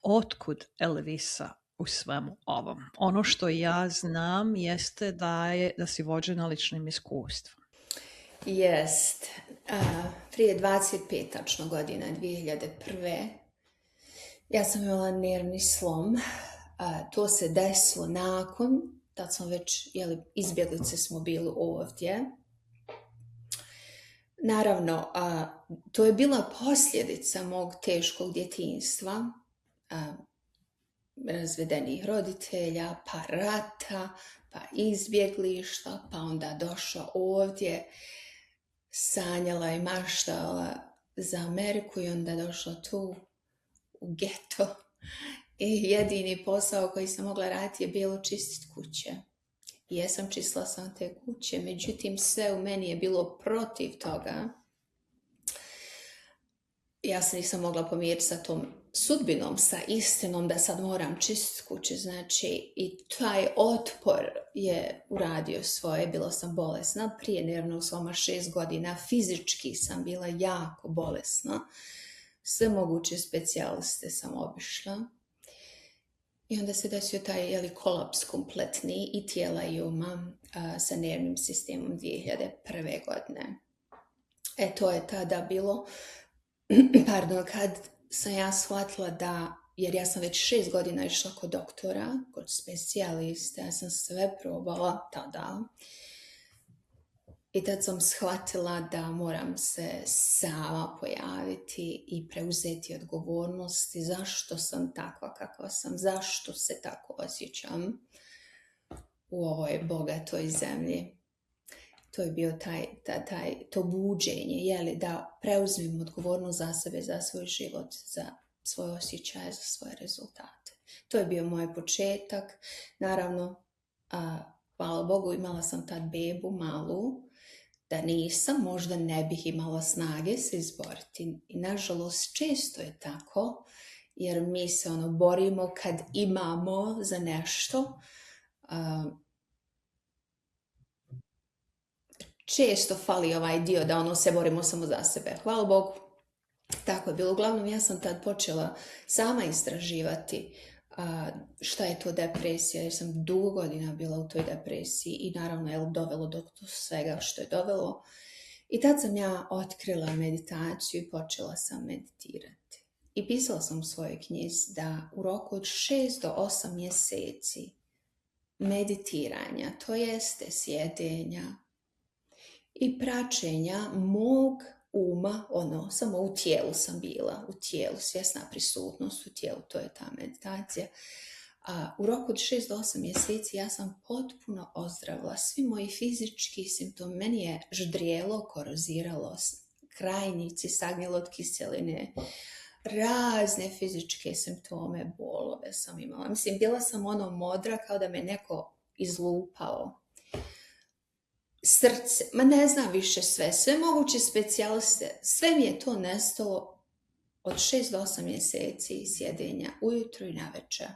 otkud Elvisa u svemu ovom? Ono što ja znam jeste da si vođena ličnim iskustvom. Jest. Prije 25 tačno godina, 2001. Ja sam imala nervni slom. To se desilo nakon, tad sam već, izbjeglice smo bili ovdje. Naravno, to je bila posljedica mog teškog djetinjstva, razvedenih roditelja, pa rata, pa izbjeglištva, pa onda došla ovdje, sanjala i maštala za Ameriku i onda došla tu u geto. I jedini posao koji sam mogla raditi je bilo čistiti kuće. I jesam čistila sam te kuće, međutim sve u meni je bilo protiv toga. Ja se nisam mogla pomiriti sa tom sudbinom, sa istinom da sad moram čistiti kuće, znači i taj otpor je uradio svoje. Bila sam bolesna, prije nervnog sloma 6 godina, fizički sam bila jako bolesna. Sve moguće specijaliste sam obišla. I onda se desio taj kolaps kompletni i tijela i uma sa nervnim sistemom 2001. godine. To je tada bilo, kad sam ja shvatila da, jer ja sam već 6 godina išla kod doktora, kod specijaliste, ja sam sve probala tada. I tad sam shvatila da moram se sama pojaviti i preuzeti odgovornosti zašto sam takva kakva sam, zašto se tako osjećam u ovoj bogatoj zemlji. To je bio to buđenje, da preuzmem odgovornost za sebe, za svoj život, za svoje osjećaje, za svoje rezultate. To je bio moj početak. Naravno, hvala Bogu, imala sam tad bebu malu. Da nisam, možda ne bih imala snage se izboriti. I nažalost često je tako, jer mi se borimo kad imamo za nešto. Često fali ovaj dio da se borimo samo za sebe. Hvala Bogu. Tako je bilo. Uglavnom, ja sam tad počela sama istraživati šta je to depresija, jer sam dugo godina bila u toj depresiji i naravno je dovelo do svega što je dovelo. I tad sam ja otkrila meditaciju i počela sam meditirati. I pisala sam u svojoj knjizi da u roku od 6 do 8 mjeseci meditiranja, to jeste sjedenja i praćenja mog uma, samo u tijelu sam bila, u tijelu, svjesna prisutnost u tijelu, to je ta meditacija. U roku od 6 do 8 mjeseci ja sam potpuno ozdravila. Svi moji fizički simptomi, meni je ždrijelo, koroziralo, krajnici, sagnjelo od kiseline, razne fizičke simptome, bolove sam imala. Mislim, bila sam modra kao da me neko izlupao. Srce, ne znam više sve moguće specijaliste, sve mi je to nestalo od 6 do 8 mjeseci sjedenja ujutro i navečer.